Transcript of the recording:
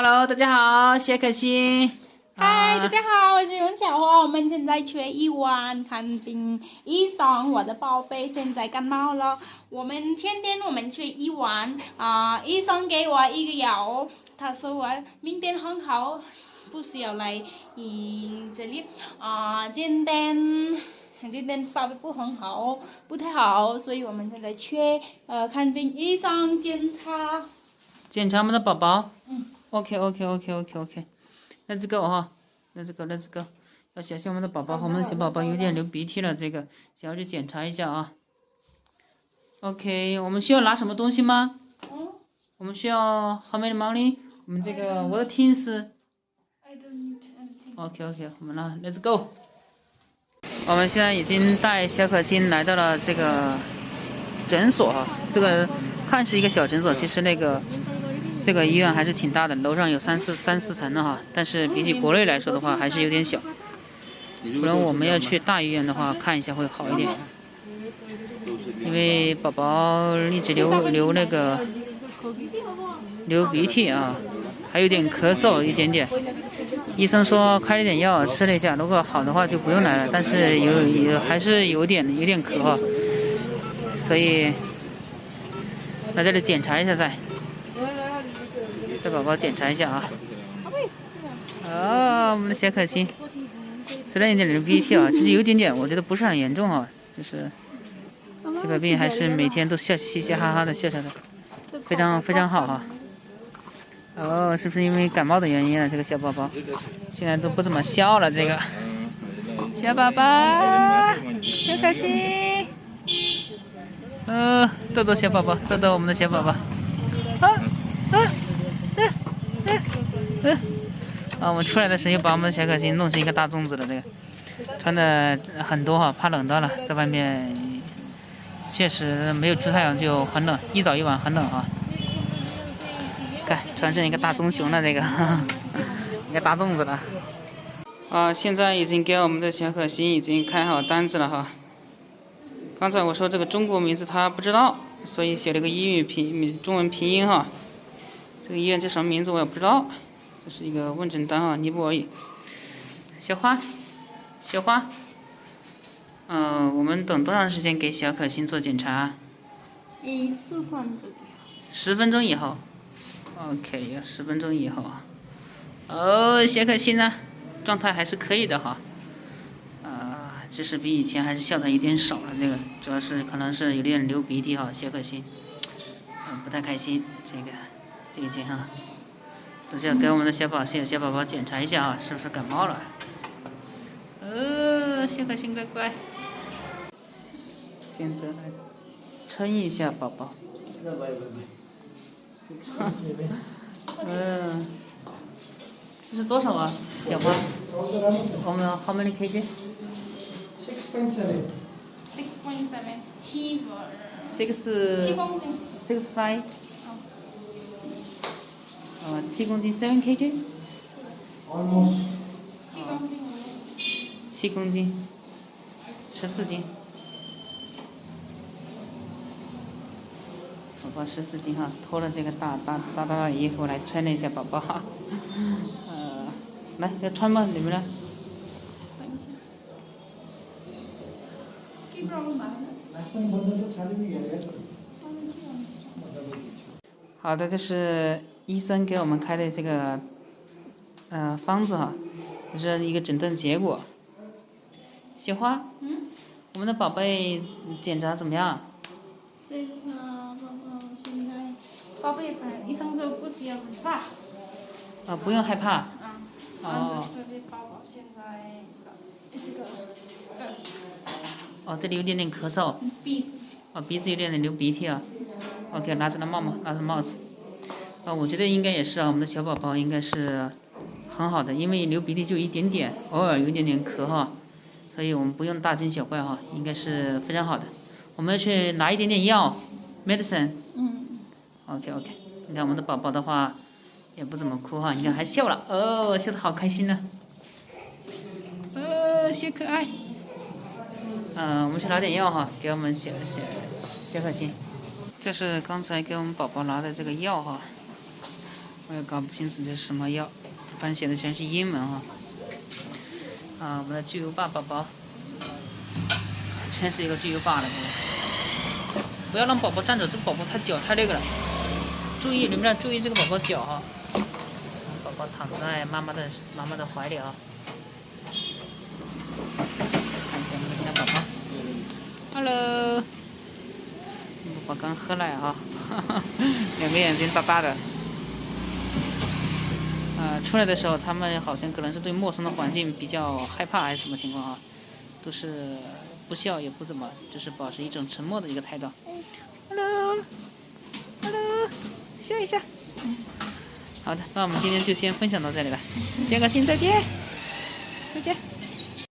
Hello， 大家好，谢可欣。嗨，大家好，我是文小花。我们现在去医院看病，医生，我的宝贝现在感冒了。我们天天去医院医生给我一个药，他说我明天很好，不需要来这里今天宝贝不很好，不太好，所以我们现在去看病，医生检查我们的宝宝。嗯。OK。Let's go 哈，Let's go。要小心我们的宝宝，我们的小宝宝有点流鼻涕了，这个想要去检查一下啊。OK， 我们需要拿什么东西吗？我们需要 How many money？ 我们这个我的 things。I don't need anything。OK， 我们拿 Let's go。我们现在已经带小可欣来到了这个诊所哈，这个看是一个小诊所，其实这个医院还是挺大的，楼上有三四层的哈，但是比起国内来说的话，还是有点小。不然我们要去大医院的话，看一下会好一点。因为宝宝一直流鼻涕啊，还有点咳嗽一点点。医生说开了点药吃了一下，如果好的话就不用来了，但是还是有点咳哈，所以来这里检查一下再。带宝宝检查一下啊！我们的小可欣，虽然有点流鼻涕啊，就是有点，我觉得不是很严重啊，就是小宝贝还是每天都嘻嘻哈哈的笑的，非常好啊。是不是因为感冒的原因啊？这个小宝宝现在都不怎么笑了，这个小宝宝，小可欣，逗小宝宝，逗我们的小宝宝，我们出来的时候又把我们的小可欣弄成一个大粽子了，这个穿的很多哈，怕冷到了，在外面确实没有出太阳就很冷，一早一晚很冷啊。看，穿成一个大棕熊了，这个一个大粽子了。现在已经给我们的小可欣已经开好单子了哈。刚才我说这个中国名字他不知道，所以写了个中文拼音哈。这个医院叫什么名字我也不知道，这是一个问诊单啊，尼泊尔语。小花，我们等多长时间给小可欣做检查？10分钟。10分钟以后。OK， 要10分钟以后。小可欣呢，状态还是可以的哈。就是比以前还是笑的有点少了，这个主要是可能是有点流鼻涕哈，小可欣，不太开心，这一件哈，都是要给我们的小宝宝检查一下啊，是不是感冒了？小可欣乖乖，现在来称一下宝宝。这是多少啊，小花？我们 How many kg？ 6.7。7公斤。65。7公斤7 kg。7公斤，14斤。宝宝14斤哈，脱了这个大的衣服来穿了一下宝宝哈。来要穿吗？你们呢？好的，这是医生给我们开的这个方子哈，这是一个诊断结果。小花，我们的宝贝检查怎么样？这个现在宝贝医生说不需要害怕。不用害怕。宝宝现在这里有点咳嗽。鼻子有点流鼻涕啊。OK， 拿着帽子。我觉得应该也是啊，我们的小宝宝应该是很好的，因为流鼻涕就一点点，偶尔有一点点咳哈，所以我们不用大惊小怪哈，应该是非常好的。我们要去拿一点点药 ，medicine。OK， 你看我们的宝宝的话也不怎么哭哈，你看还笑了，笑得好开心呢。小可爱。我们去拿点药哈，给我们小可欣。这是刚才给我们宝宝拿的这个药哈。我也搞不清楚这是什么药，反正写的全是英文啊。我们的巨无霸宝宝，真是一个巨无霸了，不要让宝宝站着，这个宝宝他脚太那个了。注意，你们俩注意这个宝宝脚啊。宝宝躺在妈妈的怀里啊。看一下我们的小宝宝。Hello， 宝宝刚喝奶啊，两个眼睛大大的。出来的时候，他们好像可能是对陌生的环境比较害怕，还是什么情况啊？都是不笑也不怎么，就是保持一种沉默的一个态度。Hello， 笑一下。好的，那我们今天就先分享到这里了，加个心，再见，再见。